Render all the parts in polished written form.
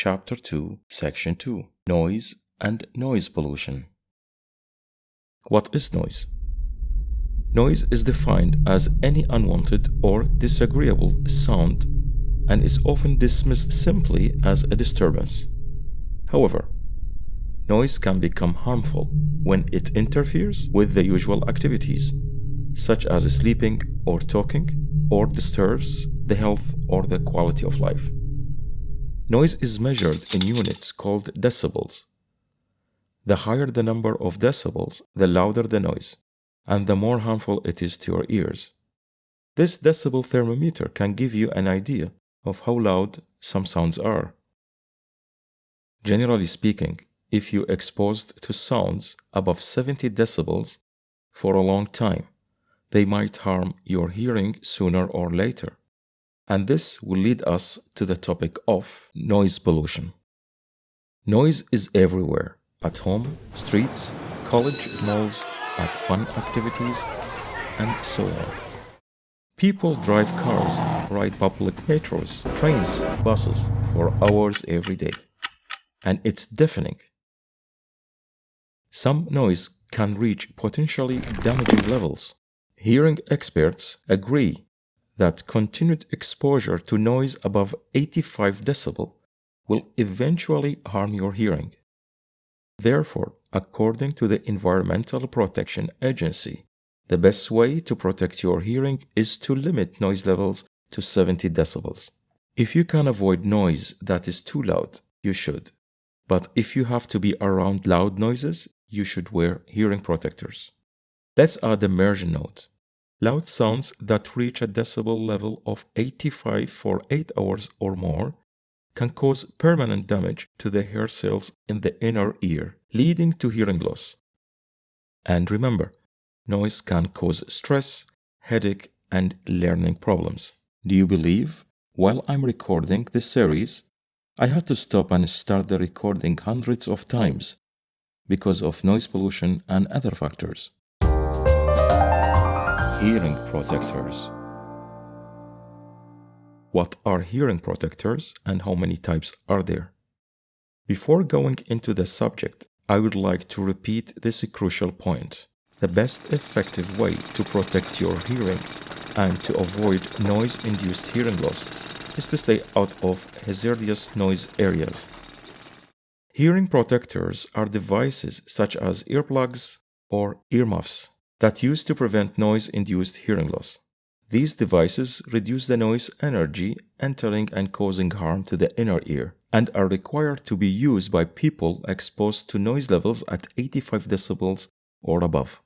Chapter 2, Section 2, Noise and Noise Pollution. What is noise? Noise is defined as any unwanted or disagreeable sound and is often dismissed simply as a disturbance. However, noise can become harmful when it interferes with the usual activities, such as sleeping or talking, or disturbs the health or the quality of life. Noise is measured in units called decibels. The higher the number of decibels, the louder the noise, and the more harmful it is to your ears. This decibel thermometer can give you an idea of how loud some sounds are. Generally speaking, if you're exposed to sounds above 70 decibels for a long time, they might harm your hearing sooner or later. And this will lead us to the topic of noise pollution. Noise is everywhere, at home, streets, college malls, at fun activities, and so on. People drive cars, ride public metros, trains, buses for hours every day, and it's deafening. Some noise can reach potentially damaging levels. Hearing experts agree that continued exposure to noise above 85 decibel will eventually harm your hearing. Therefore, according to the Environmental Protection Agency, the best way to protect your hearing is to limit noise levels to 70 decibels. If you can avoid noise that is too loud, you should. But if you have to be around loud noises, you should wear hearing protectors. Let's add a merge note. Loud sounds that reach a decibel level of 85 for 8 hours or more can cause permanent damage to the hair cells in the inner ear, leading to hearing loss. And remember, noise can cause stress, headache, and learning problems. Do you believe, while I'm recording this series, I had to stop and start the recording hundreds of times because of noise pollution and other factors? Hearing protectors. What are hearing protectors and how many types are there? Before going into the subject, I would like to repeat this crucial point. The best effective way to protect your hearing and to avoid noise-induced hearing loss is to stay out of hazardous noise areas. Hearing protectors are devices such as earplugs or earmuffs that used to prevent noise-induced hearing loss. These devices reduce the noise energy entering and causing harm to the inner ear and are required to be used by people exposed to noise levels at 85 decibels or above.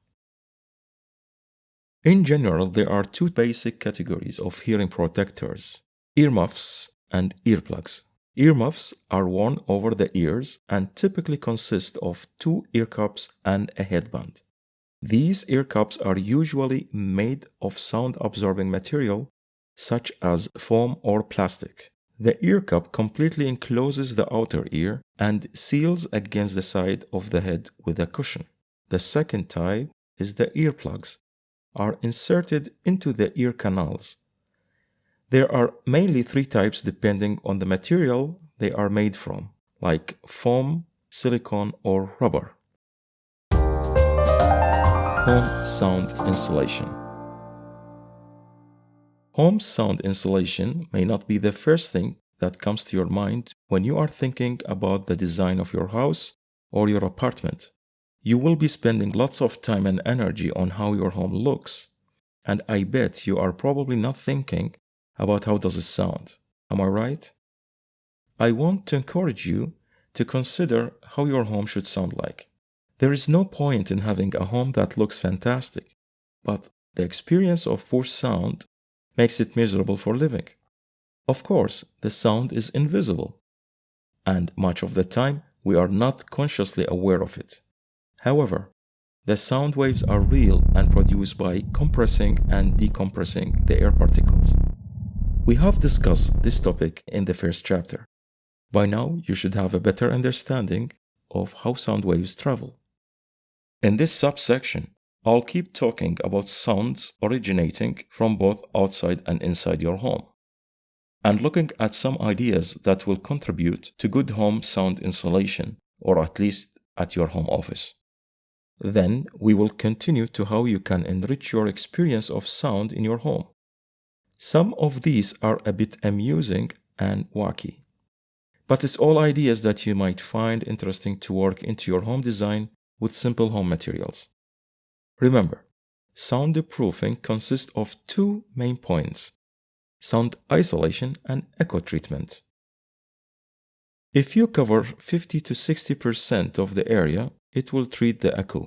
In general, there are two basic categories of hearing protectors: earmuffs and earplugs. Earmuffs are worn over the ears and typically consist of two ear cups and a headband. These ear cups are usually made of sound-absorbing material such as foam or plastic. The ear cup completely encloses the outer ear and seals against the side of the head with a cushion. The second type is the earplugs, are inserted into the ear canals. There are mainly three types depending on the material they are made from, like foam, silicone, or rubber. Home sound insulation. Home sound insulation may not be the first thing that comes to your mind when you are thinking about the design of your house or your apartment. You will be spending lots of time and energy on how your home looks, and I bet you are probably not thinking about how does it sound. Am I right? I want to encourage you to consider how your home should sound like. There is no point in having a home that looks fantastic, but the experience of poor sound makes it miserable for living. Of course, the sound is invisible, and much of the time we are not consciously aware of it. However, the sound waves are real and produced by compressing and decompressing the air particles. We have discussed this topic in the first chapter. By now, you should have a better understanding of how sound waves travel. In this subsection, I'll keep talking about sounds originating from both outside and inside your home. and looking at some ideas that will contribute to good home sound insulation, or at least at your home office. Then we will continue to how you can enrich your experience of sound in your home. Some of these are a bit amusing and wacky, but it's all ideas that you might find interesting to work into your home design with simple home materials. Remember, soundproofing consists of two main points: sound isolation and echo treatment. If you cover 50 to 60% of the area, it will treat the echo.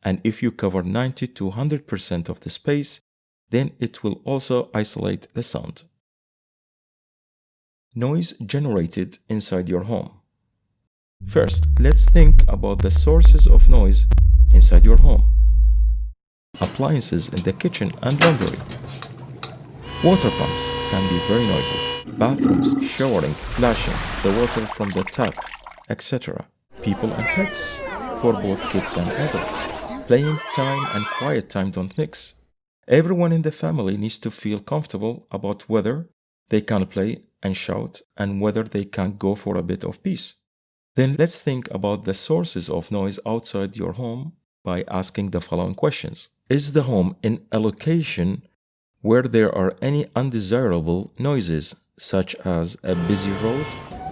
And if you cover 90 to 100% of the space, then it will also isolate the sound. Noise generated inside your home. First, let's think about the sources of noise inside your home. Appliances in the kitchen and laundry. Water pumps can be very noisy. Bathrooms, showering, flashing, the water from the tap, etc. People and pets, for both kids and adults. Playing time and quiet time don't mix. Everyone in the family needs to feel comfortable about whether they can play and shout and whether they can go for a bit of peace. Then let's think about the sources of noise outside your home by asking the following questions. Is the home in a location where there are any undesirable noises, such as a busy road,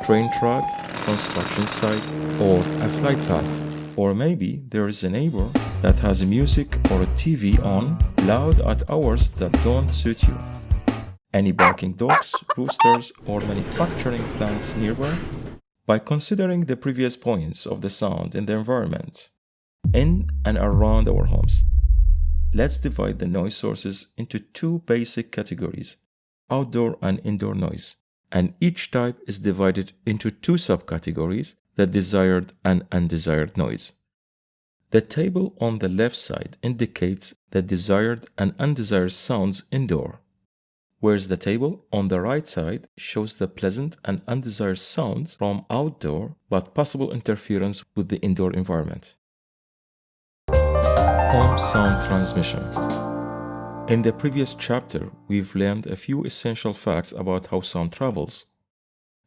train track, construction site, or a flight path? Or maybe there is a neighbor that has music or a TV on loud at hours that don't suit you. Any barking dogs, roosters, or manufacturing plants nearby? By considering the previous points of the sound in the environment, in and around our homes, let's divide the noise sources into two basic categories: outdoor and indoor noise. And each type is divided into two subcategories: the desired and undesired noise. The table on the left side indicates the desired and undesired sounds indoor, whereas the table on the right side shows the pleasant and undesired sounds from outdoor but possible interference with the indoor environment. Home sound transmission. In the previous chapter, we've learned a few essential facts about how sound travels.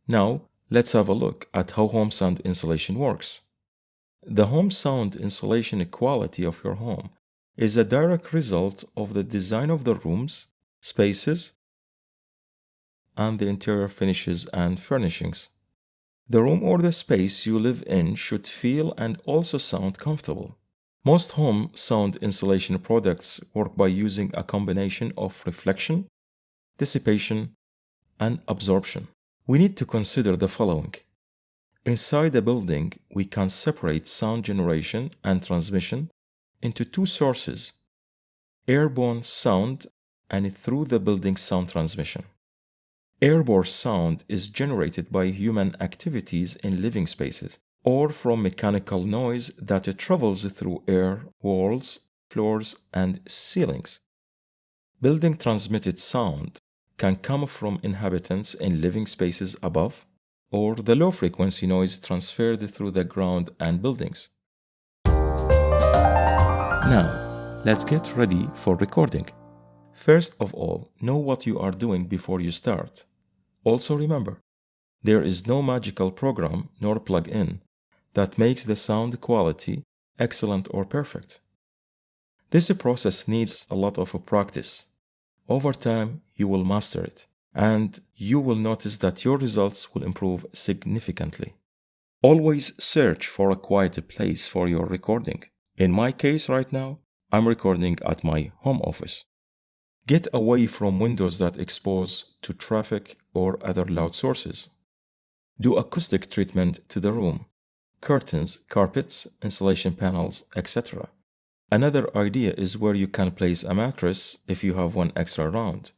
Now, let's have a look at how home sound insulation works. The home sound insulation quality of your home is a direct result of the design of the rooms, spaces, and the interior finishes and furnishings. The room or the space you live in should feel and also sound comfortable. Most home sound insulation products work by using a combination of reflection, dissipation, and absorption. We need to consider the following. Inside a building, we can separate sound generation and transmission into two sources: airborne sound and through the building sound transmission. Airborne sound is generated by human activities in living spaces, or from mechanical noise that travels through air, walls, floors, and ceilings. Building transmitted sound can come from inhabitants in living spaces above, or the low-frequency noise transferred through the ground and buildings. Now, let's get ready for recording. First of all, know what you are doing before you start. Also remember, there is no magical program nor plug-in that makes the sound quality excellent or perfect. This process needs a lot of practice. Over time, you will master it, and you will notice that your results will improve significantly. Always search for a quiet place for your recording. In my case right now, I'm recording at my home office. Get away from windows that expose to traffic or other loud sources. Do acoustic treatment to the room: curtains, carpets, insulation panels, etc. Another idea is where you can place a mattress, if you have one extra around,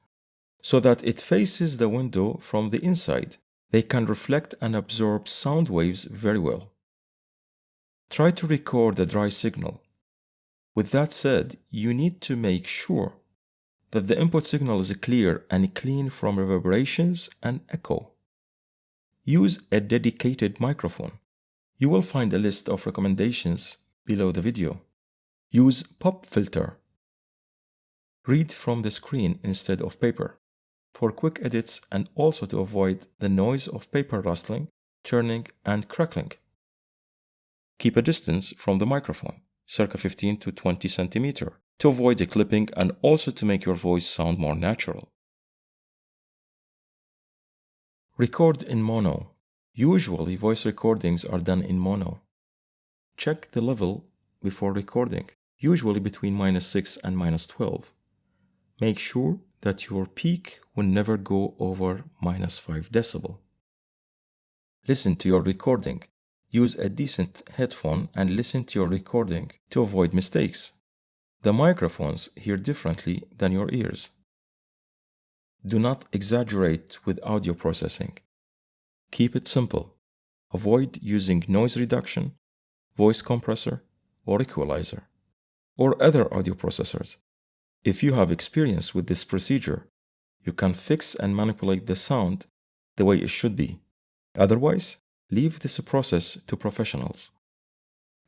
so that it faces the window from the inside. They can reflect and absorb sound waves very well. Try to record a dry signal. With that said, you need to make sure that the input signal is clear and clean from reverberations and echo. Use a dedicated microphone. You will find a list of recommendations below the video. Use pop filter. Read from the screen instead of paper. for quick edits and also to avoid the noise of paper rustling, turning, and crackling. Keep a distance from the microphone, circa 15 to 20 centimeter, to avoid the clipping and also to make your voice sound more natural. Record in mono. Usually, voice recordings are done in mono. Check the level before recording, usually between -6 and -12. Make sure that your peak will never go over -5 decibel. Listen to your recording. Use a decent headphone and listen to your recording to avoid mistakes. The microphones hear differently than your ears. Do not exaggerate with audio processing. Keep it simple. Avoid using noise reduction, voice compressor, or equalizer, or other audio processors. If you have experience with this procedure, you can fix and manipulate the sound the way it should be. Otherwise, leave this process to professionals.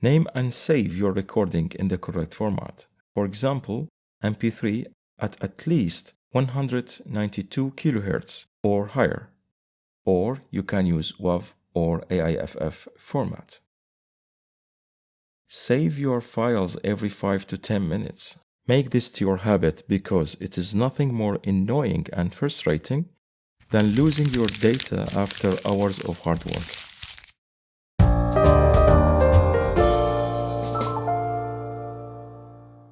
Name and save your recording in the correct format. For example, MP3 at least 192 kHz or higher. Or you can use WAV or AIFF format. Save your files every 5 to 10 minutes. Make this to your habit because it is nothing more annoying and frustrating than losing your data after hours of hard work.